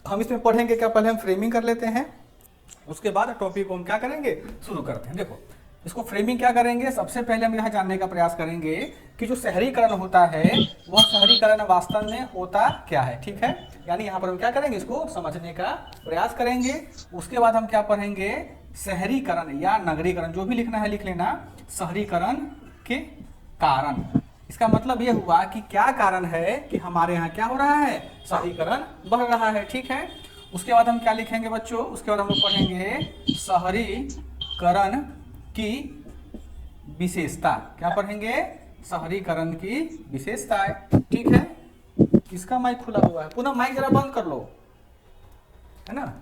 हम इसमें पढ़ेंगे क्या, पहले हम फ्रेमिंग कर लेते हैं, उसके बाद टॉपिक को हम क्या करेंगे, शुरू करते हैं। देखो इसको फ्रेमिंग क्या करेंगे, सबसे पहले हम यह जानने का प्रयास करेंगे कि जो शहरीकरण होता है वह शहरीकरण वास्तव में होता क्या है। ठीक है, यानी यहाँ पर हम क्या करेंगे, इसको समझने का प्रयास करेंगे। उसके बाद हम क्या पढ़ेंगे, शहरीकरण या नगरीकरण, जो भी लिखना है लिख लेना, शहरीकरण के कारण। इसका मतलब यह हुआ कि क्या कारण है कि हमारे यहाँ क्या हो रहा है, शहरीकरण बढ़ रहा है। ठीक है, उसके बाद हम क्या लिखेंगे बच्चों, उसके बाद हम लोग पढ़ेंगे शहरीकरण की विशेषता। क्या पढ़ेंगे, शहरीकरण की विशेषताएं। ठीक है, किसका माइक खुला हुआ है, पुनः माइक जरा बंद कर लो, है ना।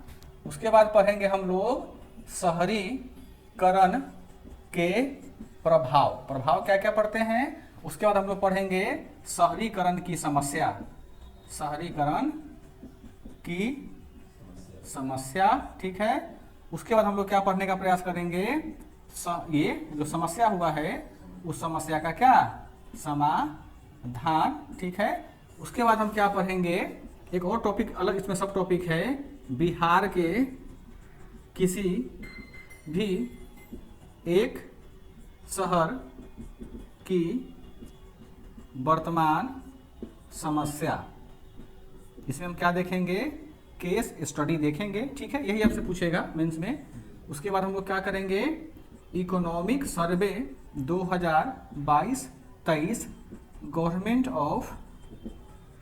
उसके बाद पढ़ेंगे हम लोग शहरीकरण के प्रभाव। प्रभाव क्या क्या पढ़ते हैं, उसके बाद हम लोग पढ़ेंगे शहरीकरण की समस्या। शहरीकरण की समस्या, ठीक है। उसके बाद हम लोग क्या पढ़ने का प्रयास करेंगे, ये जो समस्या हुआ है उस समस्या का क्या समाधान। ठीक है, उसके बाद हम क्या पढ़ेंगे, एक और टॉपिक अलग इसमें सब टॉपिक है, बिहार के किसी भी एक शहर की वर्तमान समस्या। इसमें हम क्या देखेंगे, केस स्टडी देखेंगे। ठीक है, यही आपसे पूछेगा मेंस में। उसके बाद हम लोग क्या करेंगे, इकोनॉमिक सर्वे 2022-23 गवर्नमेंट ऑफ,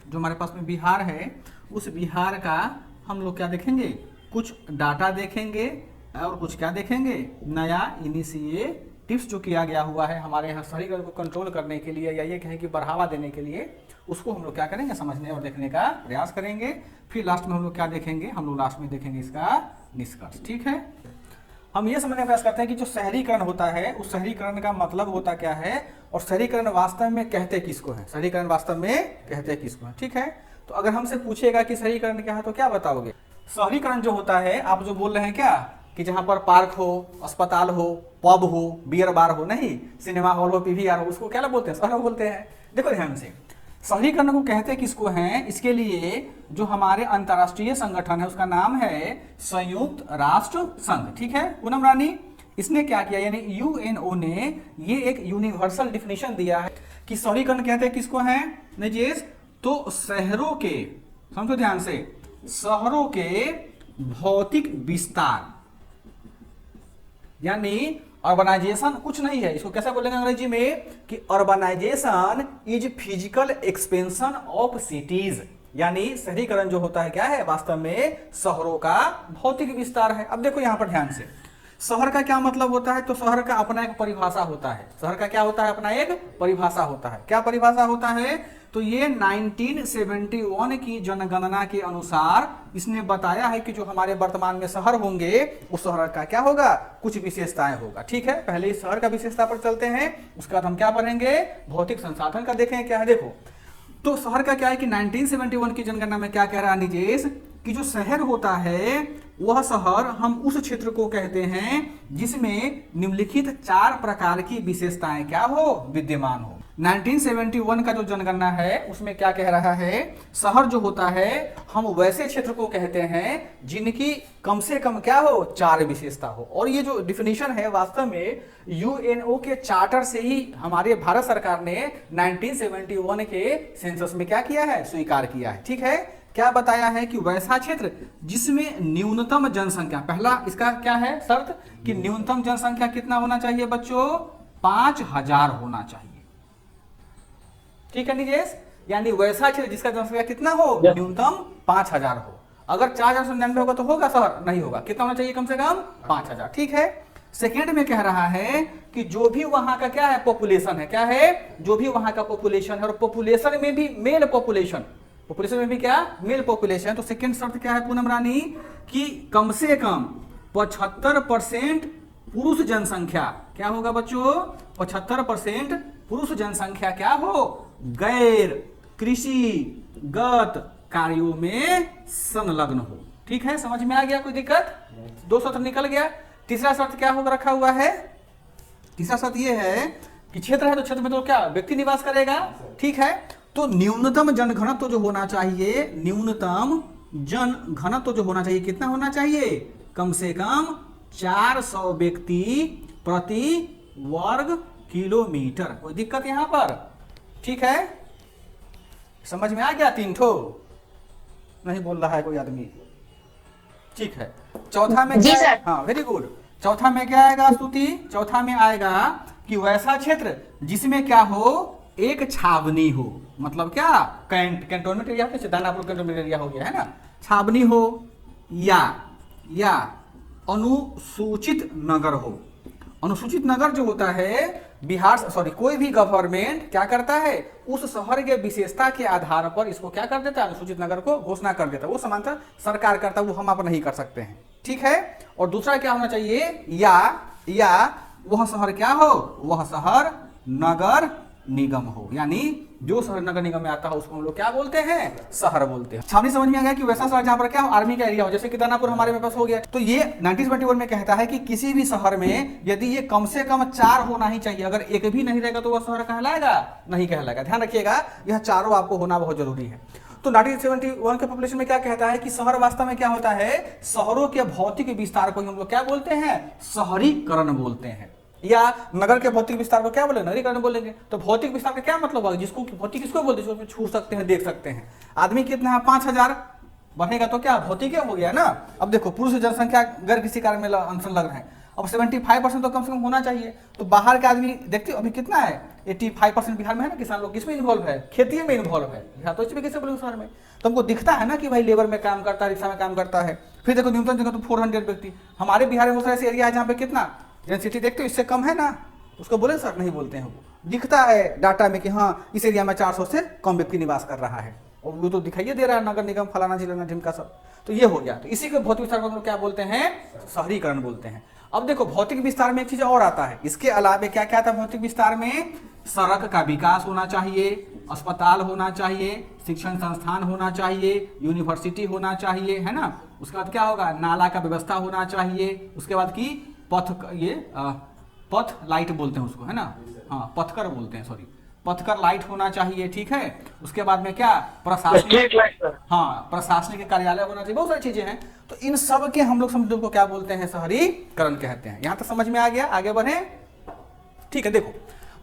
जो हमारे पास में बिहार है, उस बिहार का हम लोग क्या देखेंगे, कुछ डाटा देखेंगे और कुछ क्या देखेंगे, नया इनिशिएटिव्स जो किया गया हुआ है हमारे यहाँ शहरीकरण को कंट्रोल करने के लिए, या ये कहें कि बढ़ावा देने के लिए, उसको हम लोग क्या करेंगे, समझने और देखने का प्रयास करेंगे। फिर लास्ट में हम लोग क्या देखेंगे, हम लोग लास्ट में देखेंगे इसका निष्कर्ष। ठीक है, हम ये समझने का प्रयास करते हैं कि जो शहरीकरण होता है उस शहरीकरण का मतलब होता क्या है, और शहरीकरण वास्तव में कहते किसको है, शहरीकरण वास्तव में कहते किसको है। ठीक है, तो अगर हमसे पूछेगा कि शहरीकरण क्या है तो क्या बताओगे। शहरीकरण जो होता है, आप जो बोल रहे हैं क्या कि जहां पर पार्क हो, अस्पताल हो, पब हो, बियर बार हो, नहीं सिनेमा हॉल हो, पीवीआर हो, उसको क्या बोलते हैं, शहर बोलते हैं। देखो ध्यान से, शहरीकरण को कहते किसको हैं, इसके लिए जो हमारे अंतर्राष्ट्रीय संगठन है उसका नाम है संयुक्त राष्ट्र संघ। ठीक है पूनम रानी, इसने क्या किया, यानी यूएनओ ने ये एक यूनिवर्सल डिफिनेशन दिया है कि शहरीकरण कहते हैं किसको है नजीस, तो शहरों के, समझो ध्यान से, शहरों के भौतिक विस्तार, यानी अर्बनाइजेशन कुछ नहीं है, इसको कैसे बोलेंगे अंग्रेजी में कि urbanization is physical expansion of cities, यानी शहरीकरण जो होता है क्या है, वास्तव में शहरों का भौतिक विस्तार है। अब देखो यहां पर ध्यान से, शहर का क्या मतलब होता है, तो शहर का अपना एक परिभाषा होता है। शहर का क्या होता है, अपना एक परिभाषा होता है। क्या परिभाषा होता है, तो ये 1971 की जनगणना के अनुसार इसने बताया है कि जो हमारे वर्तमान में शहर होंगे उस शहर का क्या होगा, कुछ विशेषताएं होगा। ठीक है, पहले इस शहर का विशेषता पर चलते हैं, उसके बाद हम क्या पढ़ेंगे, भौतिक संसाधन का देखें क्या है। देखो तो शहर का क्या है कि 1971 की जनगणना में क्या कह रहा है निजेश, कि जो शहर होता है वह शहर हम उस क्षेत्र को कहते हैं जिसमें निम्नलिखित 4 प्रकार की विशेषताएं क्या हो, विद्यमान हो। 1971 का जो जनगणना है उसमें क्या कह रहा है, शहर जो होता है हम वैसे क्षेत्र को कहते हैं जिनकी कम से कम क्या हो, 4 विशेषता हो। और ये जो डिफिनीशन है वास्तव में यूएनओ के चार्टर से ही हमारे भारत सरकार ने 1971 के सेंसस में क्या किया है, स्वीकार किया है। ठीक है, क्या बताया है कि वैसा क्षेत्र जिसमें न्यूनतम जनसंख्या, पहला इसका क्या है शर्त कि न्यूनतम जनसंख्या कितना होना चाहिए बच्चों, 5000 होना चाहिए। ठीक है निजेश, यानी वैसा क्षेत्र जिसका जनसंख्या कितना हो, न्यूनतम 5000 हो। अगर 4099 होगा तो होगा शहर, नहीं होगा, कितना होना चाहिए, कम से कम 5000। ठीक है, सेकेंड में कह रहा है कि जो भी वहां का क्या है, पॉपुलेशन है, क्या है, जो भी वहां का पॉपुलेशन है, और पॉपुलेशन में भी मेल पॉपुलेशन, पॉपुलेशन में भी क्या, मेल पॉपुलेशन। तो सेकंड शर्त क्या है पूनम रानी, कि कम से कम 75% पुरुष जनसंख्या, क्या होगा बच्चों, 75% पुरुष जनसंख्या क्या हो, गैर कृषिगत कार्यों में संलग्न हो। ठीक है, समझ में आ गया, कोई दिक्कत, 2 शर्त निकल गया। तीसरा शर्त क्या होगा रखा हुआ है, तीसरा शर्त ये है कि क्षेत्र है तो क्षेत्र में तो क्या व्यक्ति निवास करेगा। ठीक है, तो न्यूनतम जनघनत्व जो होना चाहिए, न्यूनतम जन घनत्व जो होना चाहिए कितना होना चाहिए, कम से कम 400 व्यक्ति प्रति वर्ग किलोमीटर। कोई दिक्कत यहां पर? ठीक है, समझ में आ गया? 3 ठो नहीं बोल रहा है कोई आदमी। ठीक है, चौथा में जी क्या? सर। हाँ वेरी गुड। चौथा में क्या आएगा स्तुति? चौथा में आएगा कि वैसा क्षेत्र जिसमें क्या हो, एक छावनी हो। मतलब क्या, cantonment area, Danapur cantonment area हो गया है ना, छावनी हो या अनुसूचित नगर हो। अनुसूचित नगर जो होता है बिहार, सॉरी कोई भी गवर्नमेंट क्या करता है, उस शहर के विशेषता के आधार पर इसको क्या कर देता है, अनुसूचित नगर को घोषणा कर देता है। वो समांतर सरकार करता है, वो हम आप नहीं कर सकते हैं। ठीक है, और दूसरा क्या होना चाहिए, या वह शहर क्या हो, वह शहर नगर निगम हो। यानी जो शहर नगर निगम में आता है उसको हम लोग क्या बोलते हैं, शहर बोलते हैं। छावनी समझ में आ गया कि वैसा शहर जहां पर क्या हो, आर्मी का एरिया हो, जैसे कि दानापुर हमारे पास हो गया। तो ये 1971 में कहता है कि किसी भी शहर में यदि ये कम से कम 4 होना ही चाहिए, अगर एक भी नहीं रहेगा तो वह शहर कहलाएगा, नहीं कहलाएगा। ध्यान रखिएगा, यह चारों आपको होना बहुत जरूरी है। तो 1971 के पॉपुलेशन में क्या कहता है कि शहर वास्तव में क्या होता है, शहरों के भौतिक विस्तार को हम लोग क्या बोलते हैं, शहरीकरण बोलते हैं। या नगर के भौतिक विस्तार को क्या बोलेंगे, नगरीकरण बोलेंगे। तो भौतिक विस्तार का क्या मतलब होगा, जिसको भौतिक किसको बोलते हैं, छू सकते हैं, देख सकते हैं। आदमी कितना है, 5000 बढ़ेगा तो क्या भौतिक हो गया ना। अब देखो पुरुष जनसंख्या गैर कृषि कार्य में अनशन लग रहे हैं, अब 75% तो कम से कम होना चाहिए। तो बाहर के आदमी देखते हो अभी कितना है, 85% बिहार में है ना, किसान लोग किसमें इन्वॉल्व है, खेती में इन्वॉल्व है। यहाँ तो इसमें कैसे बोले शहर में, तो हमको दिखता है ना कि भाई लेबर में काम करता है, रिक्शा में काम करता है। फिर देखो न्यूनतम जगह तो 400 व्यक्ति। हमारे बिहार में बहुत सारे ऐसे एरिया है जहाँ पे कितना डेंसिटी देखते हो, इससे कम है ना, उसको बोले सर, नहीं बोलते हैं। वो दिखता है डाटा में कि हाँ इस एरिया में 400 से कम व्यक्ति निवास कर रहा है, और वो तो दिखाइए दे रहा है नगर निगम फलाना जिला ढिमका सब। तो ये हो गया। तो इसी को भौतिक विस्तार को हम लोग क्या बोलते हैं, शहरीकरण बोलते हैं। अब देखो भौतिक विस्तार में एक चीज और आता है, इसके अलावा क्या क्या आता है भौतिक विस्तार में, सड़क का विकास होना चाहिए, अस्पताल होना चाहिए, शिक्षण संस्थान होना चाहिए, यूनिवर्सिटी होना चाहिए, है ना। उसके बाद क्या होगा, नाला का व्यवस्था होना चाहिए। उसके बाद की पथ लाइट बोलते हैं उसको, है ना, हाँ पथकर बोलते हैं, सॉरी पथकर लाइट होना चाहिए। ठीक है, उसके बाद में क्या, प्रशासनिक, हाँ प्रशासनिक कार्यालय होना चाहिए, बहुत सारी चीजें हैं। तो इन सब के हम लोग समझो को क्या बोलते हैं, शहरीकरण कहते हैं। यहां तक समझ में आ गया, आगे बढ़े। ठीक है, देखो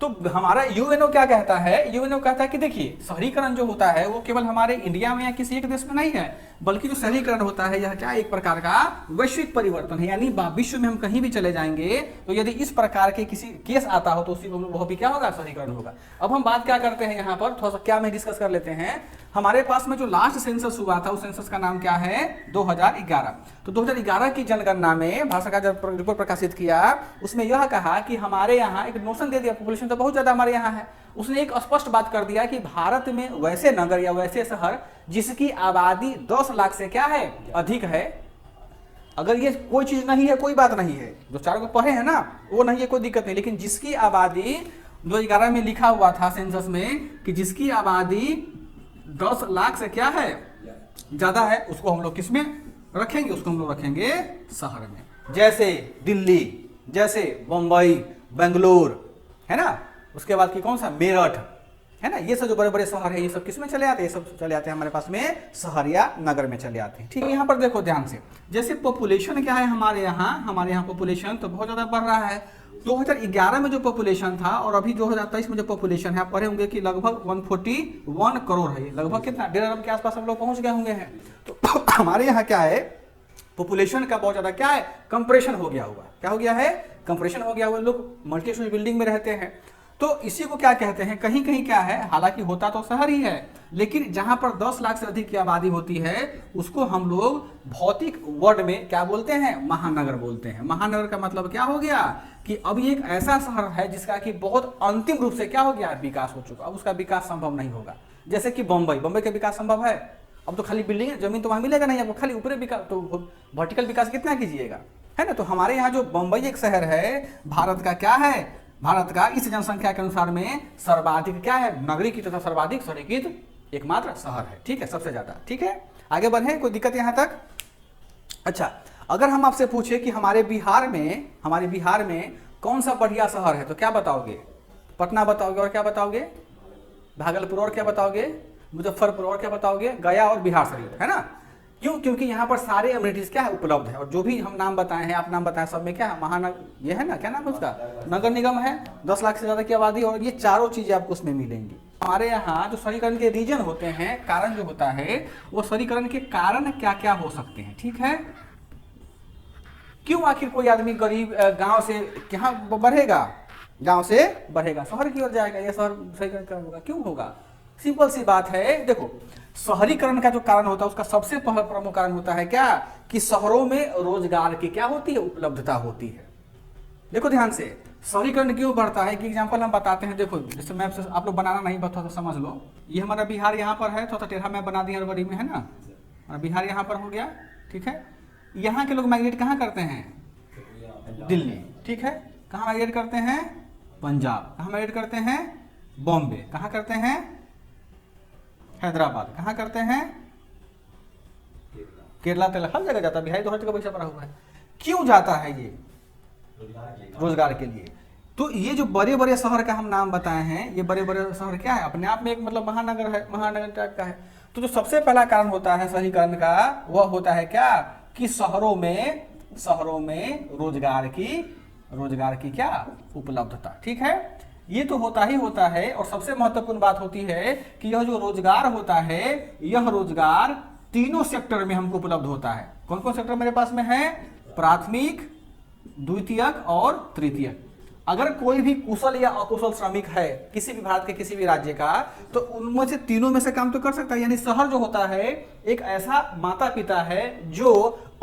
तो हमारा यूएनओ क्या कहता है, यूएनओ कहता है कि देखिए शहरीकरण जो होता है वो केवल हमारे इंडिया में या किसी एक देश में नहीं है, बल्कि जो शहरीकरण होता है यह क्या, एक प्रकार का वैश्विक परिवर्तन है। यानी विश्व में हम कहीं भी चले जाएंगे तो यदि इस प्रकार के किसी केस आता हो तो उसी को वह भी क्या होगा, शहरीकरण होगा। अब हम बात क्या करते हैं यहाँ पर, थोड़ा सा क्या में डिस्कस कर लेते हैं। हमारे पास में जो लास्ट सेंसस हुआ था उस सेंसस का नाम क्या है, 2011। तो 2011 की जनगणना में भारत सरकार जब रिपोर्ट प्रकाशित किया उसमें यह कहा कि हमारे यहाँ एक नोशन दे दिया, पॉपुलेशन तो बहुत ज्यादा हमारे यहाँ है। उसने एक स्पष्ट बात कर दिया कि भारत में वैसे नगर या वैसे शहर जिसकी आबादी 10 लाख से क्या है, अधिक है। अगर ये कोई चीज नहीं है कोई बात नहीं है, जो चारों को पढ़े हैं ना वो नहीं है, कोई दिक्कत नहीं। लेकिन जिसकी आबादी 2011 में लिखा हुआ था सेंसस में कि जिसकी आबादी 10 लाख से क्या है, ज्यादा है, उसको हम लोग किस में रखेंगे, उसको हम लोग रखेंगे शहर में। जैसे दिल्ली, जैसे मुंबई, बेंगलोर, है ना। उसके बाद की कौन सा, मेरठ, है ना। ये सब जो बड़े बड़े शहर है ये सब किस में चले आते हैं, ये सब चले आते हैं हमारे पास में शहर या नगर में चले आते हैं। ठीक है, यहाँ पर देखो ध्यान से, जैसे पॉपुलेशन क्या है हमारे यहाँ पॉपुलेशन तो बहुत ज्यादा बढ़ रहा है। 2011 में जो पॉपुलेशन था और अभी 2023 में जो पॉपुलेशन है, आप पढ़े होंगे कि लगभग 141 करोड़ है। लगभग कितना, 1.5 अरब के आसपास हम लोग पहुंच गए होंगे हैं। तो हमारे यहाँ क्या है, पॉपुलेशन का बहुत ज्यादा क्या है, कंप्रेशन हो गया हुआ। क्या हो गया है, कंप्रेशन हो गया हुआ। लोग मल्टी स्टोरी बिल्डिंग में रहते हैं। तो इसी को क्या कहते हैं, कहीं कहीं क्या है, हालांकि होता तो शहर ही है, लेकिन जहां पर 10 लाख से अधिक की आबादी होती है उसको हम लोग भौतिक वर्ड में क्या बोलते हैं, महानगर बोलते हैं। महानगर का मतलब क्या हो गया कि अभी एक ऐसा शहर है जिसका कि बहुत अंतिम रूप से क्या हो गया, विकास हो चुका। अब उसका विकास संभव नहीं होगा। जैसे कि बम्बई का विकास संभव है, अब तो खाली बिल्डिंग है, जमीन तो वहां मिलेगा नहीं आपको, खाली ऊपरी विकास, तो वर्टिकल विकास कितना कीजिएगा, है ना। तो हमारे यहाँ जो बम्बई एक शहर है, भारत का क्या है, भारत का इस जनसंख्या के अनुसार में सर्वाधिक क्या है, नगरी की तथा सर्वाधिक शहरीकृत एकमात्र शहर है। ठीक है, सबसे ज्यादा। ठीक है, आगे बढ़े, कोई दिक्कत यहाँ तक। अच्छा, अगर हम आपसे पूछे कि हमारे बिहार में कौन सा बढ़िया शहर है तो क्या बताओगे, पटना बताओगे, और क्या बताओगे, भागलपुर, और क्या बताओगे, मुजफ्फरपुर, और क्या बताओगे, गया और बिहार शरीफ, है ना। क्यों? क्योंकि यहाँ पर सारे अम्यूनिटीज क्या है उपलब्ध है, और जो भी हम नाम बताए हैं, आप नाम बताएं, सब में क्या है, महानगर, ये है ना, क्या नाम है उसका, नगर निगम है, 10 लाख से ज्यादा की आबादी, और ये चारों चीजें आपको उसमें मिलेंगी। हमारे यहाँ जो शहरीकरण के रीजन होते हैं, कारण जो होता है, वो शहरीकरण के कारण क्या क्या हो सकते हैं, ठीक है। क्यों आखिर कोई आदमी गरीब गांव से क्या बढ़ेगा, गांव से बढ़ेगा, शहर की ओर जाएगा, या शहर शहरीकरण होगा, क्यों होगा? सिंपल सी बात है। देखो, शहरीकरण का जो कारण होता है, उसका सबसे प्रमुख कारण होता है क्या, कि शहरों में रोजगार की क्या होती है, उपलब्धता होती है। देखो ध्यान से, शहरीकरण क्यों बढ़ता है, कि एग्जांपल हम बताते हैं। देखो, जैसे मैप से आप लोग बनाना नहीं बता तो समझ लो, ये हमारा बिहार यहाँ पर है, थोड़ा टेढ़ा मैप बना दिया हड़बड़ी में, है ना, और बिहार यहाँ पर हो गया, ठीक है। यहाँ के लोग माइग्रेट कहाँ करते हैं, दिल्ली, ठीक है। कहाँ माइग्रेट करते हैं, पंजाब। कहाँ माइग्रेट करते हैं, बॉम्बे। कहाँ करते हैं, हैदराबाद। कहाँ करते हैं, केरला, तेलंगाना, हर जगह जाता है। बिहारी तो हर जगह पैसा पड़ा हुआ है। क्यों जाता है ये, रोजगार के लिए। तो ये जो बड़े बड़े शहर का हम नाम बताए हैं, ये बड़े बड़े शहर क्या है, अपने आप में एक मतलब महानगर है, महानगर टाइप का है। तो जो सबसे पहला कारण होता है शहरीकरण का, वह होता है क्या, कि शहरों में रोजगार की क्या उपलब्धता, ठीक है। ये तो होता ही होता है। और सबसे महत्वपूर्ण बात होती है कि यह जो रोजगार होता है, यह रोजगार तीनों सेक्टर में हमको उपलब्ध होता है। कौन कौन सेक्टर मेरे पास में है, प्राथमिक, द्वितीयक और तृतीयक। अगर कोई भी कुशल या अकुशल श्रमिक है किसी भी भारत के किसी भी राज्य का, तो उनमें से तीनों में से काम तो कर सकता है। यानी शहर जो होता है एक ऐसा माता पिता है जो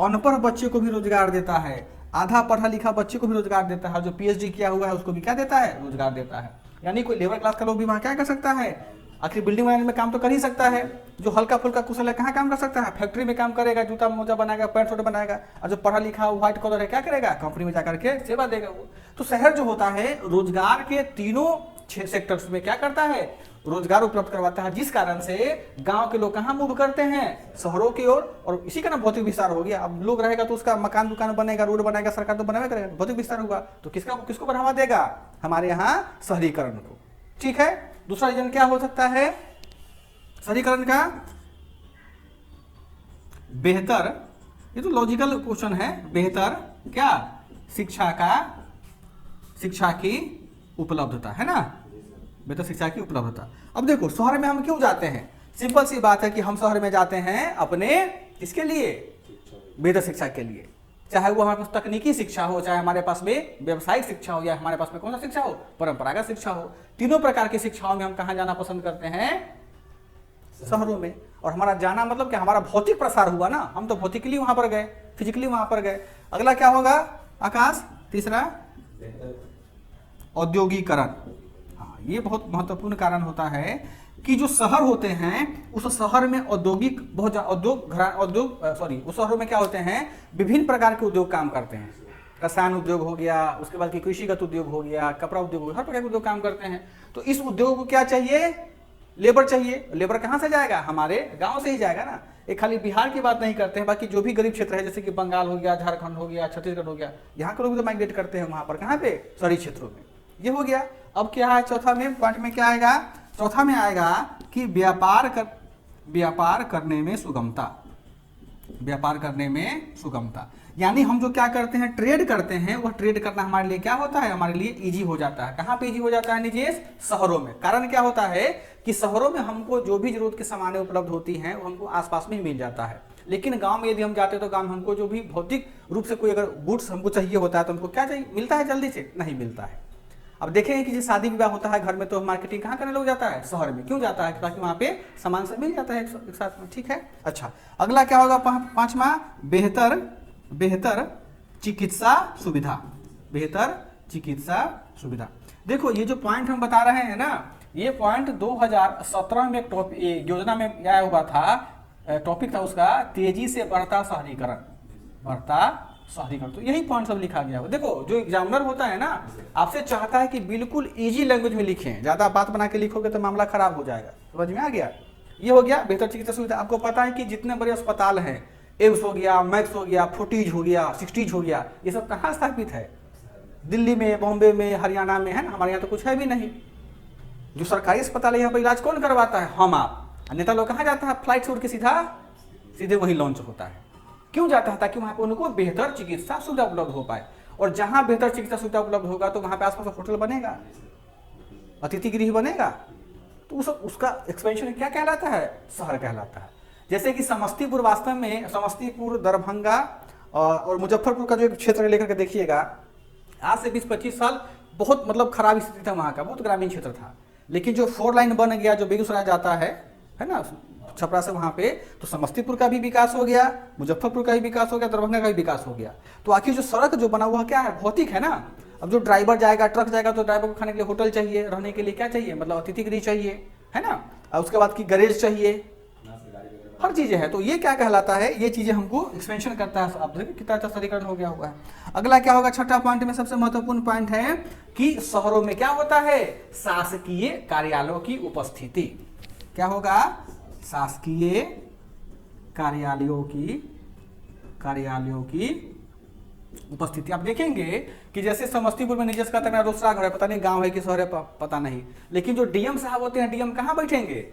अनपढ़ बच्चे को भी रोजगार देता है, आधा पढ़ा लिखा बच्चे को भी रोजगार देता है, जो पीएचडी किया हुआ है उसको भी क्या देता है, रोजगार देता है। यानी कोई लेबर क्लास का लोग भी वहां क्या कर सकता है, आखिर बिल्डिंग बनाने में काम तो कर ही सकता है। जो हल्का फुल्का कुशल है कहाँ काम कर सकता है, फैक्ट्री में काम करेगा, जूता मोजा बनाएगा, पैंट शर्ट बनाएगा। और जो पढ़ा लिखा व्हाइट कॉलर है क्या करेगा, कंपनी में जाकर के सेवा देगा वो। तो शहर जो होता है रोजगार के तीनों सेक्टर्स में क्या करता है, रोजगार उपलब्ध करवाता है। जिस कारण से गांव के लोग कहाँ मूव करते हैं, शहरों की ओर। और इसी का ना भौतिक विस्तार हो गया। अब लोग रहेगा तो उसका मकान दुकान बनेगा, रोड बनेगा, सरकार तो बनावे करेगा, भौतिक विस्तार होगा। तो किसको बढ़ावा देगा, हमारे यहाँ शहरीकरण को, ठीक है। दूसरा रीजन क्या हो सकता है शहरीकरण का, बेहतर, ये तो लॉजिकल क्वेश्चन है, बेहतर क्या, शिक्षा की उपलब्धता, है ना, बेहतर शिक्षा की उपलब्धता। अब देखो शहर में हम क्यों जाते हैं, सिंपल सी बात है कि हम शहर में जाते हैं अपने किसके लिए, बेहतर शिक्षा के लिए। चाहे वो हमारे पास तकनीकी शिक्षा हो, चाहे हमारे पास में व्यवसायिक शिक्षा हो, या हमारे पास में कौन सा शिक्षा हो, परंपरागत शिक्षा हो। तीनों प्रकार की शिक्षाओं में हम कहाँ जाना पसंद करते हैं, शहरों में। और हमारा जाना मतलब क्या, हमारा भौतिक प्रसार हुआ ना, हम तो भौतिकली वहां पर गए, फिजिकली वहां पर गए। अगला क्या होगा आकाश, तीसरा औद्योगिकरण। हाँ, ये बहुत महत्वपूर्ण कारण होता है कि जो शहर होते हैं उस शहर में औद्योगिक बहुत उस शहरों में क्या होते हैं, विभिन्न प्रकार के उद्योग काम करते हैं। रसायन उद्योग हो गया, उसके बाद की कृषिगत उद्योग हो गया, कपड़ा उद्योग हो गया, हर प्रकार के उद्योग काम करते हैं। तो इस उद्योग को क्या चाहिए, लेबर चाहिए। लेबर कहाँ से जाएगा, हमारे गांव से ही जाएगा ना। एक खाली बिहार की बात नहीं करते हैं, बाकी जो भी गरीब क्षेत्र है, जैसे कि बंगाल हो गया, झारखंड हो गया, छत्तीसगढ़ हो गया, यहाँ के लोग भी तो माइग्रेट करते हैं वहां पर, कहाँ पे, शहरी क्षेत्रों में। ये हो गया। अब क्या है चौथा में, पॉइंट में क्या आएगा, चौथा में आएगा कि व्यापार करने में सुगमता। व्यापार करने में सुगमता यानी हम जो क्या करते हैं, ट्रेड करते हैं, वह ट्रेड करना हमारे लिए क्या होता है, हमारे लिए इजी हो जाता है। कहाँ पे इजी हो जाता है निजेश, शहरों में। कारण क्या होता है कि शहरों में हमको जो भी जरूरत की सामानें उपलब्ध होती हैं वो हमको आसपास में ही मिल जाता है। लेकिन गांव में यदि हम जाते हैं तो गांव में हमको जो भी भौतिक रूप से कोई अगर गुड्स हमको चाहिए होता है तो हमको क्या चाहिए, मिलता है जल्दी से, नहीं मिलता है। अब देखेंगे कि शादी विवाह होता है घर में, तो मार्केटिंग कहाँ करने लोग जाता है, शहर में। क्यों जाता है, ताकि वहाँ पे सामान से मिल जाता है एक साथ में, ठीक है। अच्छा, अगला क्या होगा, पांचवा, बेहतर चिकित्सा सुविधा। बेहतर चिकित्सा सुविधा। देखो ये जो पॉइंट हम बता रहे हैं ना, ये पॉइंट 2017 में एक योजना में आया हुआ था, टॉपिक था उसका, तेजी से बढ़ता शहरीकरण। तो यही पॉइंट सब लिखा गया हो। देखो जो एग्जामिनर होता है ना, आपसे चाहता है कि बिल्कुल इजी लैंग्वेज में लिखें, ज्यादा बात बना के लिखोगे तो मामला खराब हो जाएगा। समझ में आ गया। ये हो गया बेहतर चिकित्सा सुविधा। आपको पता है कि जितने बड़े अस्पताल हैं, एम्स हो गया, मैक्स हो गया, फोर्टिज हो गया, 60 हो गया, ये सब कहाँ स्थापित है, दिल्ली में, बॉम्बे में, हरियाणा में, है ना। हमारे यहाँ तो कुछ है भी नहीं। जो सरकारी अस्पताल है यहाँ पर इलाज कौन करवाता है, हम आप। नेता लोग कहाँ जाता है, फ्लाइट से उड़ के सीधा सीधे वही लॉन्च होता है। क्यों जाता है? ताकि वहाँ पे उनको बेहतर चिकित्सा सुविधा उपलब्ध हो पाए, और जहाँ बेहतर चिकित्सा सुविधा उपलब्ध होगा तो वहाँ पे आसपास होटल बनेगा, अतिथि गृह बनेगा, तो उसका एक्सपेंशन क्या कहलाता है? शहर कहलाता है। जैसे कि समस्तीपुर, वास्तव में समस्तीपुर, दरभंगा और मुजफ्फरपुर का जो क्षेत्र लेकर के देखिएगा, आज से 20-25 साल बहुत मतलब खराब स्थिति था वहाँ का, बहुत ग्रामीण क्षेत्र था। लेकिन जो 4 लाइन बन गया, जो बेगूसराय जाता है ना, छपरा से वहाँ पे, तो समस्तीपुर का भी विकास हो गया, मुजफ्फरपुर का भी विकास हो गया, दरभंगा का भी विकास हो गया। तो आखिर जो सड़क जो बना हुआ क्या है? भौतिक है ना। अब जो ड्राइवर जाएगा, ट्रक जाएगा, तो ड्राइवर को खाने के लिए होटल चाहिए, रहने के लिए क्या चाहिए? मतलब अतिथि गृह चाहिए, है ना। और उसके बाद की गैरेज चाहिए, हर चीजें है। तो ये क्या कहलाता है? ये चीजें हमको एक्सपेंशन करता है। अब देखिए कितना अच्छा शहरीकरण हो गया हुआ है। अगला क्या होगा? छठा पॉइंट में सबसे महत्वपूर्ण पॉइंट है कि शहरों में क्या होता है? शासकीय कार्यालयों की उपस्थिति। क्या होगा? शासकीय कार्यालयों की उपस्थिति। आप देखेंगे कि जैसे समस्तीपुर में निजस का तक दूसरा घर है, पता नहीं गांव है कि शहर है, पता नहीं, लेकिन जो डीएम साहब होते हैं, डीएम कहाँ बैठेंगे?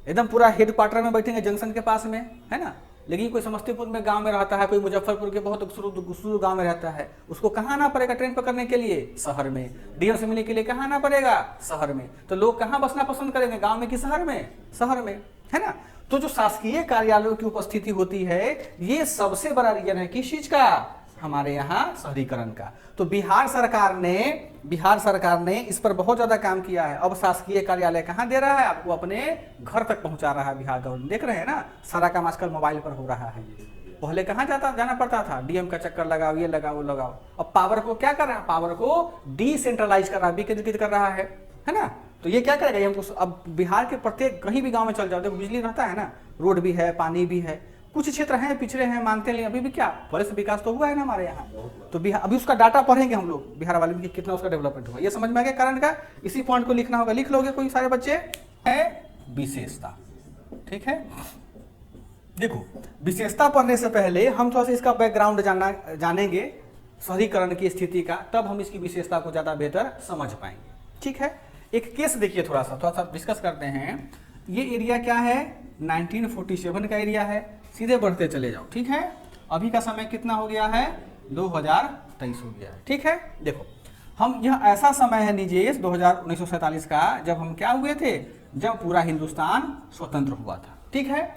एकदम पूरा हेडक्वार्टर में बैठेंगे, जंक्शन के पास में, है ना। लेकिन कोई समस्तीपुर में गांव में रहता है, कोई मुजफ्फरपुर के बहुत शुरू गांव में रहता है, उसको कहाँ आना पड़ेगा ट्रेन पकड़ने के लिए? शहर में। डीएम से मिलने के लिए कहाँ आना पड़ेगा? शहर में। तो लोग कहाँ बसना पसंद करेंगे? गांव में कि शहर में? शहर में, है ना। तो जो शासकीय कार्यालयों की उपस्थिति होती है, ये सबसे बड़ा रीजन है किस चीज का? हमारे यहाँ शहरीकरण का। तो बिहार सरकार ने इस पर बहुत ज्यादा काम किया है। अब शासकीय कार्यालय कहाँ दे रहा है? आपको अपने घर तक पहुंचा रहा है बिहार गवर्नमेंट। देख रहे हैं ना, सारा काम आजकल मोबाइल पर हो रहा है। पहले कहाँ जाना पड़ता था? डीएम का चक्कर लगाओ, ये लगाओ, वो लगाओ। अब पावर को क्या कर रहा है? पावर को डिसेंट्रलाइज कर रहा है, विकेंद्रीकृत कर रहा है ना। तो ये क्या करेगा? हमको अब बिहार के प्रत्येक कहीं भी गांव में चल जाओ, देखो बिजली रहता है ना, रोड भी है, पानी भी है। कुछ क्षेत्र हैं पिछड़े हैं, मानते हैं, अभी भी क्या बड़े से विकास तो हुआ है ना हमारे यहाँ। तो बिहार, अभी उसका डाटा पढ़ेंगे हम लोग बिहार वाले में, कितना उसका डेवलपमेंट हुआ, ये समझ में आ गया कारण का। इसी पॉइंट को लिखना होगा, लिख लोगे कोई सारे बच्चे? है विशेषता, ठीक है। देखो, विशेषता पढ़ने से पहले हम थोड़ा सा इसका बैकग्राउंड जानेंगे शहरीकरण की स्थिति का, तब हम इसकी विशेषता को ज्यादा बेहतर समझ पाएंगे, ठीक है। एक केस देखिए, थोड़ा सा डिस्कस करते हैं। ये एरिया क्या है? 1947 का एरिया है। सीधे बढ़ते चले जाओ, ठीक है। अभी का समय कितना हो गया है? 2023 हो गया है, ठीक है। देखो, हम यह ऐसा समय है निजेश 1947 का, जब हम क्या हुए थे? जब पूरा हिंदुस्तान स्वतंत्र हुआ था, ठीक है।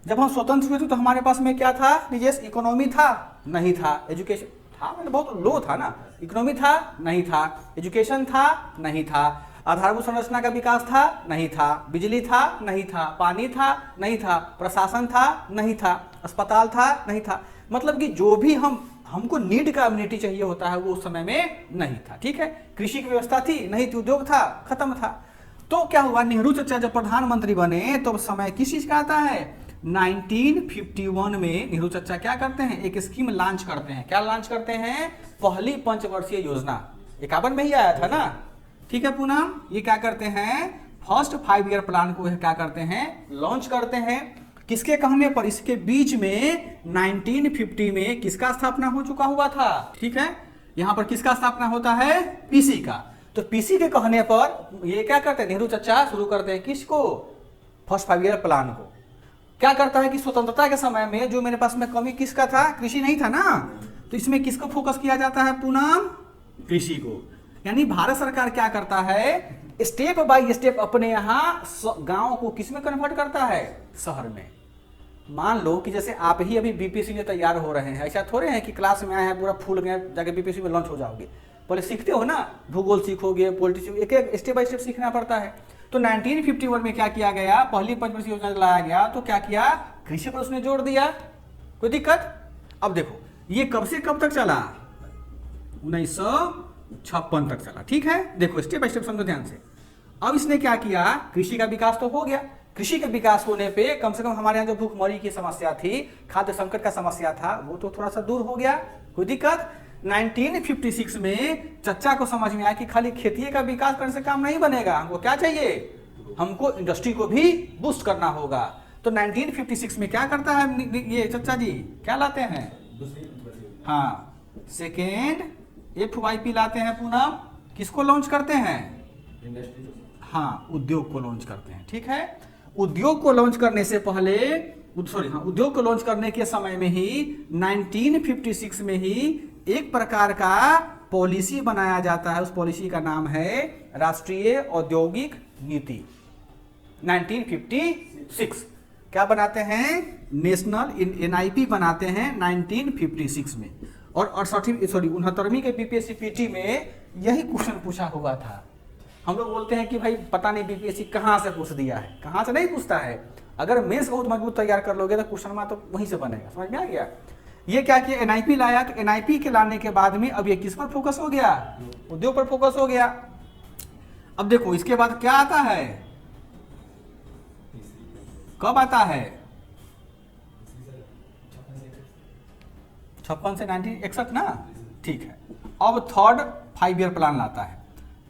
जब हम स्वतंत्र हुए थे तो हमारे पास में क्या था निजेश? इकोनॉमी था? नहीं था। एजुकेशन था? मतलब बहुत लो था ना। इकोनॉमी था? नहीं था। एजुकेशन था? नहीं था। आधारभूत संरचना का विकास था? नहीं था। बिजली था? नहीं था। पानी था? नहीं था। प्रशासन था? नहीं था। अस्पताल था? नहीं था। मतलब कि जो भी हमको नीड का इम्यूनिटी चाहिए होता है, वो उस समय में नहीं था, ठीक है। कृषि की व्यवस्था थी? नहीं थी। उद्योग था? खत्म था। तो क्या हुआ? नेहरू चाचा जब प्रधानमंत्री बने तो समय किस चीज का आता है? 1951 में नेहरू चाचा क्या करते हैं? एक स्कीम लॉन्च करते हैं। क्या लॉन्च करते हैं? पहली पंचवर्षीय योजना। 51 में ही आया था ना, ठीक है पूनम। ये क्या करते हैं? फर्स्ट 5 ईयर प्लान को क्या करते हैं? लॉन्च करते हैं। किसके कहने पर? इसके बीच में 1950 में किसका स्थापना हो चुका हुआ था, ठीक है। यहां पर किसका स्थापना होता है? पीसी का। तो पीसी के कहने पर ये क्या करते हैं? नेहरू चाचा शुरू करते हैं किसको? फर्स्ट 5 ईयर प्लान को। क्या करता है कि स्वतंत्रता के समय में जो मेरे पास में कमी किसका था? कृषि नहीं था ना। तो इसमें किसको फोकस किया जाता है पूनम? कृषि को। यानी भारत सरकार क्या करता है? स्टेप बाय स्टेप अपने यहाँ गांव को किस में कन्वर्ट करता है? शहर में। मान लो कि जैसे आप ही अभी बीपीएससी में तैयार हो रहे हैं, ऐसा थोड़े हैं कि क्लास में आए हैं पूरा फूल गए जाके बीपीएससी में लॉन्च हो जाओगे। पहले सीखते हो ना, भूगोल सीखोगे, पॉलिटिक्स, एक एक स्टेप बाय स्टेप सीखना पड़ता है। तो 1951 में क्या किया गया? पहली पंचवर्षीय योजना लाया गया। तो क्या किया? कृषि पर उसने जोर दिया। कोई दिक्कत? अब देखो, ये कब से कब तक चला? 1956 तक चला, ठीक है। देखो स्टेप बाय स्टेप समझो ध्यान से। अब इसने क्या किया? कृषि का विकास तो हो गया। कृषि के विकास होने पे कम से कम हमारे यहाँ जो भूखमरी की समस्या थी, खाद्य संकट का समस्या था, वो तो थोड़ा सा दूर हो गया। कोई दिक्कत? 1956 में चच्चा को समझ में आया कि खाली खेती का विकास करने से काम नहीं बनेगा, हमको क्या चाहिए? हमको इंडस्ट्री को भी बूस्ट करना होगा। तो 1956 में क्या करता है ये चच्चा जी? क्या लाते हैं? हाँ, सेकेंड FYP लाते हैं पूनम। किसको लॉन्च करते हैं? हाँ, उद्योग को लॉन्च करते हैं, ठीक है। उद्योग को लॉन्च करने से पहले सॉरी हाँ, उद्योग को लॉन्च करने के समय में ही 1956 में ही एक प्रकार का पॉलिसी बनाया जाता है। उस पॉलिसी का नाम है राष्ट्रीय औद्योगिक नीति। 1956 क्या बनाते हैं? नेशनल NIP बनाते हैं 1956 में। और 69वीं के बीपीएससी पीटी में यही क्वेश्चन पूछा हुआ था। हम लोग बोलते हैं कि भाई पता नहीं बीपीएससी कहाँ से पूछ दिया है, कहाँ से नहीं पूछता है। अगर मेंस बहुत मजबूत तैयार कर लोगे तो क्वेश्चन में तो वहीं से बनेगा। समझ में आ गया? ये क्या किया, NIP लाया, तो NIP के लाने के बाद में अब ये किस पर फोकस हो गया? उद्योग पर फोकस हो गया। अब देखो इसके बाद क्या आता है, कब आता है? 56 से 1961 ना, ठीक है। अब थर्ड 5 ईयर प्लान लाता है,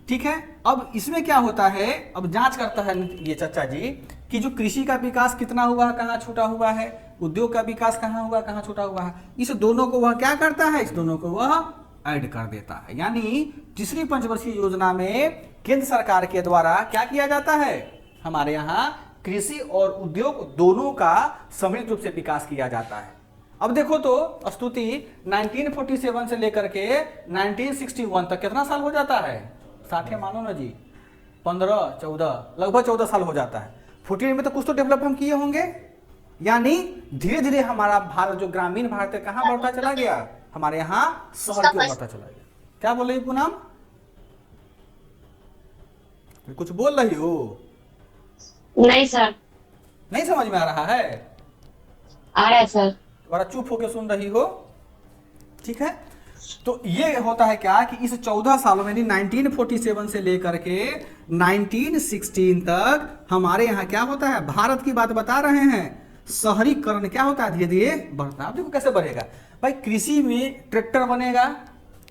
ठीक है। अब इसमें क्या होता है, अब जांच करता है ये चाचा जी कि जो कृषि का विकास कितना हुआ है, कहाँ छूटा हुआ है, उद्योग का विकास कहाँ हुआ, कहाँ छूटा हुआ है, इस दोनों को वह क्या करता है, इस दोनों को वह ऐड कर देता है। यानी तीसरी पंचवर्षीय योजना में केंद्र सरकार के द्वारा क्या किया जाता है, हमारे यहाँ कृषि और उद्योग दोनों का समृद्ध रूप से विकास किया जाता है। अब देखो तो स्तुति 1947 से लेकर के 1961 तक कितना साल हो जाता है? 60 मानो ना जी, 15, 14, लगभग 14 साल हो जाता है। 14 में तो कुछ तो डेवलप हम किए होंगे। यानी धीरे धीरे हमारा भारत जो ग्रामीण भारत है कहाँ बढ़ता चला गया, हमारे यहाँ शहर की ओर बढ़ता चला गया। क्या बोल रही पूनम, कुछ बोल रही हो? नहीं सर। नहीं समझ में आ रहा है? आ रहा है सर। बड़ा चुप होकर सुन रही हो, ठीक है। तो ये होता है क्या कि इस 14 सालों में 1947 से लेकर के 1916 तक हमारे यहाँ क्या होता है, भारत की बात बता रहे हैं, शहरीकरण क्या होता है, धीरे धीरे बढ़ता है। आप देखो कैसे बढ़ेगा भाई, कृषि में ट्रैक्टर बनेगा,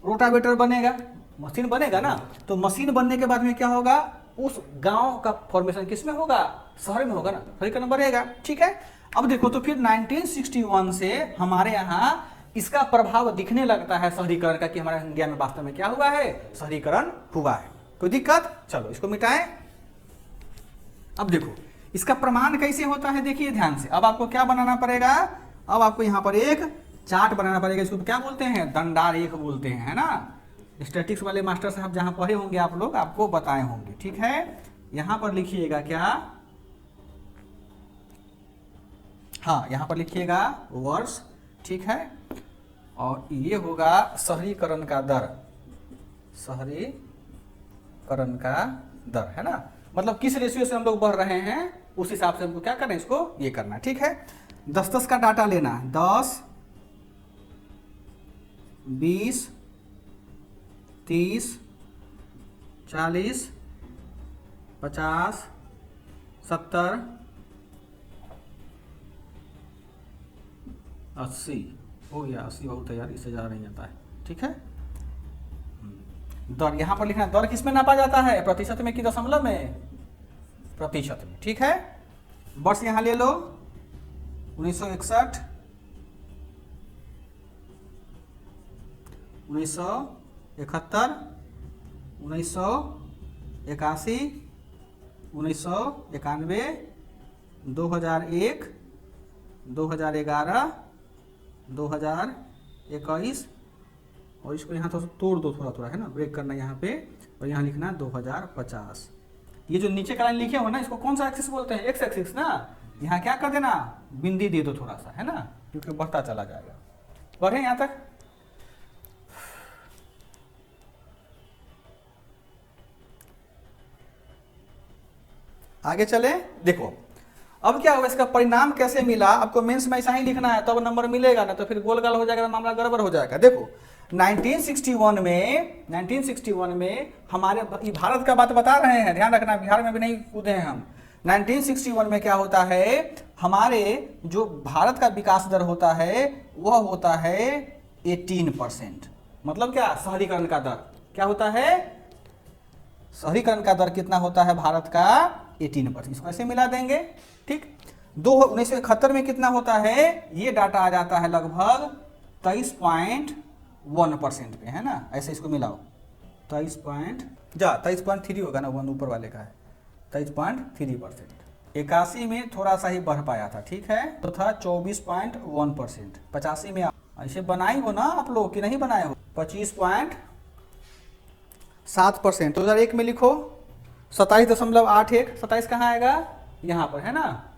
रोटावेटर बनेगा, मशीन बनेगा ना, तो मशीन बनने के बाद में क्या होगा, उस गांव का फॉर्मेशन किस में होगा, शहर में होगा ना, शहरीकरण बढ़ेगा, ठीक है। अब देखो तो फिर 1961 से हमारे यहाँ इसका प्रभाव दिखने लगता है शहरीकरण का, कि हमारे इंडिया में वास्तव में क्या हुआ है, शहरीकरण हुआ है। कोई दिक्कत? चलो इसको मिटाएं। अब देखो इसका प्रमाण कैसे होता है, देखिए ध्यान से। अब आपको क्या बनाना पड़ेगा, अब आपको यहाँ पर एक चार्ट बनाना पड़ेगा। इसको क्या बोलते हैं, दंडारेख बोलते हैं, है ना। स्टैटिक्स वाले मास्टर साहब जहाँ पढ़े होंगे आप लोग, आपको बताए होंगे, ठीक है। यहाँ पर लिखिएगा क्या, हाँ यहाँ पर लिखिएगा वर्ष, ठीक है। और ये होगा शहरीकरण का दर, शहरीकरण का दर, है ना। मतलब किस रेशियो से हम लोग बढ़ रहे हैं, उस हिसाब से हमको क्या करना है, इसको ये करना, ठीक है। 10-10 का डाटा लेना, 10, 20, 30, 40, 50, 70, 80 हो गया। 80 बहुत है यार, इससे ज़्यादा नहीं आता है, ठीक है। दर यहाँ पर लिखना, दर किस में नापा जाता है, प्रतिशत में कि दशमलव में, प्रतिशत में, ठीक है। वर्ष यहाँ ले लो 1961, 1971, 1981, 1991, 2001, 2011, 2021, और इसको यहाँ तो तोड़ दो थोड़ा थोड़ा, है ना, ब्रेक करना यहाँ पे, और यहाँ लिखना 2050। ये जो नीचे का लाइन लिखे हो ना, इसको कौन सा एक्सिस बोलते हैं, एक्स एक्सिस ना। यहाँ क्या कर देना, बिंदी दे दो थोड़ा सा, है ना, क्योंकि बढ़ता चला जाएगा। बढ़े यहाँ तक? आगे चले, देखो अब क्या हुआ, इसका परिणाम कैसे मिला। आपको मेंस में ऐसा ही लिखना है, तब नंबर मिलेगा, ना तो फिर गोल गाल हो जाएगा, मामला गड़बड़ हो जाएगा। देखो 1961 में हमारे भारत का बात बता रहे हैं, ध्यान रखना, बिहार में भी नहीं कूदे हैं हम। 1961 में क्या होता है, हमारे जो भारत का विकास दर होता है वह होता है 18%। मतलब क्या, शहरीकरण का दर क्या होता है, शहरीकरण का दर कितना होता है भारत का, 18%। इसको ऐसे मिला देंगे, ठीक। 1971 में कितना होता है, ये डाटा आ जाता है लगभग 23.1% पे, है ना। ऐसे इसको मिलाओ, 23.3 होगा ना, 1 ऊपर वाले का है, 23.3%, 81 में थोड़ा सा ही बढ़ पाया था, ठीक है, तो था 24.1%। 85 में ऐसे बनाई हो ना आप लोग कि नहीं बनाए हो? 25.7%। 2001 में लिखो 27.81। 27 कहाँ आएगा? यहाँ पर है ना,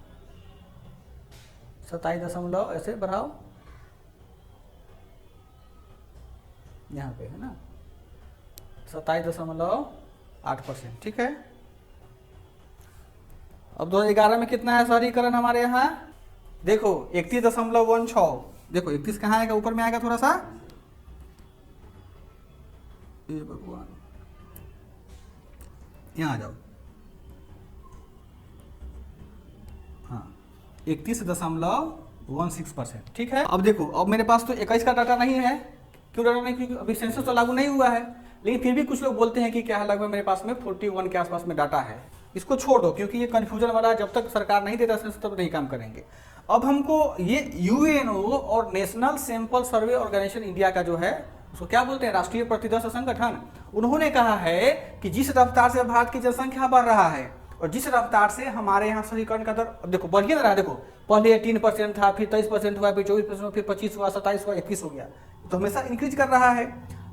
27 दशमलव ऐसे बढ़ाओ, यहाँ पे है ना 27.8%, ठीक है। अब 2011 में कितना है शहरीकरण हमारे यहाँ? देखो 31.16। देखो 31 कहाँ आएगा? ऊपर में आएगा थोड़ा सा, ये भगवान, यहाँ आ जाओ, हाँ 31.16%, ठीक है। अब देखो, अब मेरे पास तो 21 का डाटा नहीं है। क्यों डाटा नहीं? क्योंकि अभी सेंसस तो लागू नहीं हुआ है, लेकिन फिर भी कुछ लोग बोलते हैं कि क्या है, लगभग मेरे पास में 41 के आसपास में डाटा है। इसको छोड़ दो क्योंकि ये कन्फ्यूजन वाला है, जब तक सरकार नहीं देता सेंसस तब नहीं काम करेंगे। अब हमको ये यूएनओ और national sample survey organization India का जो है, उसको क्या बोलते हैं, राष्ट्रीय प्रतिदर्श संगठन, उन्होंने कहा है कि जिस रफ्तार से भारत की जनसंख्या बढ़ रहा है और जिस रफ्तार से हमारे यहाँ शहरीकरण का दर, अब देखो बढ़िया रहा, देखो पहले 18% था, फिर 23% हुआ, फिर 24%, फिर 25 हुआ, 27 हुआ, 21 हो गया, तो हमेशा इंक्रीज कर रहा है।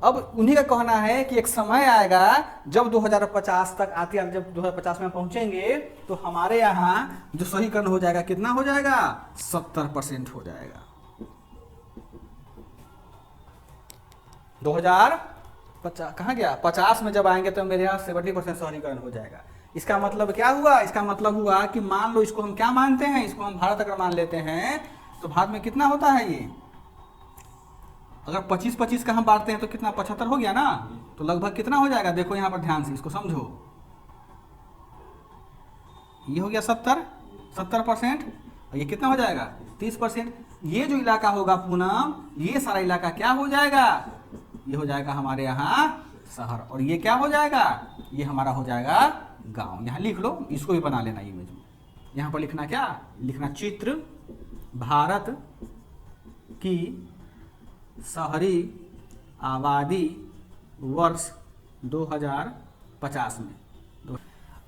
अब उन्हीं का कहना है कि एक समय आएगा जब 2050 तक आते आते, जब 2050 में पहुंचेंगे तो हमारे यहाँ जो शहरीकरण हो जाएगा, कितना हो जाएगा? 70% हो जाएगा। 2050 कहाँ गया? 50 में जब आएंगे तो मेरे यहाँ 70% शहरीकरण हो जाएगा। इसका मतलब क्या हुआ? इसका मतलब हुआ कि मान लो, इसको हम क्या मानते हैं, इसको हम भारत अगर मान लेते हैं तो भारत में कितना होता है ये, अगर 25-25 का हम बांटते हैं तो कितना, 75 हो गया ना, तो लगभग कितना हो जाएगा? देखो यहाँ पर ध्यान से इसको समझो, ये हो गया 70%, और ये कितना हो जाएगा? 30%। ये जो इलाका होगा पूनम, ये सारा इलाका क्या हो जाएगा? ये हो जाएगा हमारे यहाँ शहर, और ये क्या हो जाएगा? ये हमारा हो जाएगा गांव। यहाँ लिख लो, इसको भी बना लेना इमेज में। यहाँ पर लिखना क्या? लिखना चित्र भारत की शहरी आबादी वर्ष 2050 में।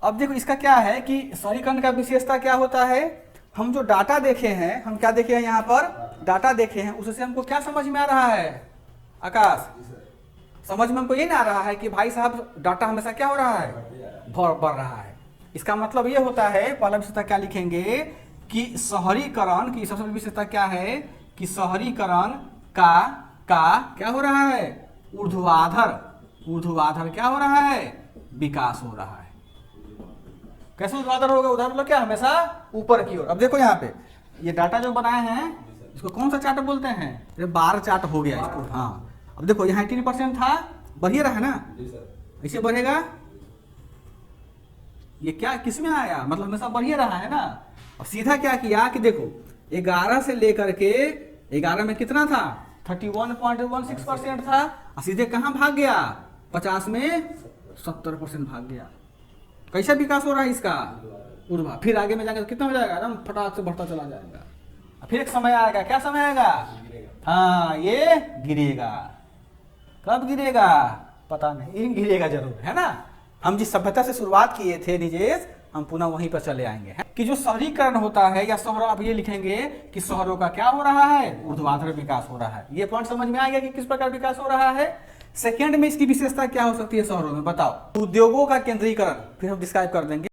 अब देखो इसका क्या है कि शहरीकरण का विशेषता क्या होता है, हम जो डाटा देखे हैं, हम क्या देखे हैं यहाँ पर, डाटा देखे हैं, उससे हमको क्या समझ में आ रहा है आकाश? समझ में हमको ये ना आ रहा है कि भाई साहब डाटा हमेशा क्या हो रहा है? बढ़ रहा है। इसका मतलब ये होता है, पहला विशेषता क्या लिखेंगे कि शहरीकरण की सबसे बड़ी विशेषता क्या है कि शहरीकरण का क्या हो रहा है? ऊर्ध्वाधर क्या हो रहा है? विकास हो रहा है। कैसे ऊर्ध्वाधर होगा? उधर मतलब क्या, हमेशा ऊपर की ओर। अब देखो यहाँ पे ये डाटा जो बनाए हैं, इसको कौन सा चार्ट बोलते हैं? ये बार चार्ट हो गया इसको। हाँ, अब देखो यहाँ 18% था, बढ़िया रहा ना, ऐसे बढ़ेगा, ये क्या किस में आया, मतलब हमेशा बढ़िया रहा है ना। अब सीधा क्या किया कि देखो 11 से लेकर के 11 में कितना था? 31.16% था, और सीधे कहाँ भाग गया? 50 में 70% भाग गया। कैसा विकास हो रहा है इसका? ऊर्ध्वा। फिर आगे में जाएंगे तो कितना हो जाएगा? एकदम फटाक से बढ़ता चला जाएगा। फिर एक समय आएगा, क्या समय आएगा? हाँ, ये गिरेगा। कब गिरेगा पता नहीं, गिरेगा जरूर, है ना। हम जिस सभ्यता से शुरुआत किए थे निजेश, हम पुनः वहीं पर चले आएंगे कि जो शहरीकरण होता है या शहरों, आप ये लिखेंगे कि शहरों का क्या हो रहा है? ऊर्ध्वाधर विकास हो रहा है। ये पॉइंट समझ में आ गया कि किस प्रकार विकास हो रहा है। सेकंड में इसकी विशेषता क्या हो सकती है शहरों में, बताओ? उद्योगों का केंद्रीकरण, फिर हम डिस्क्राइब कर देंगे।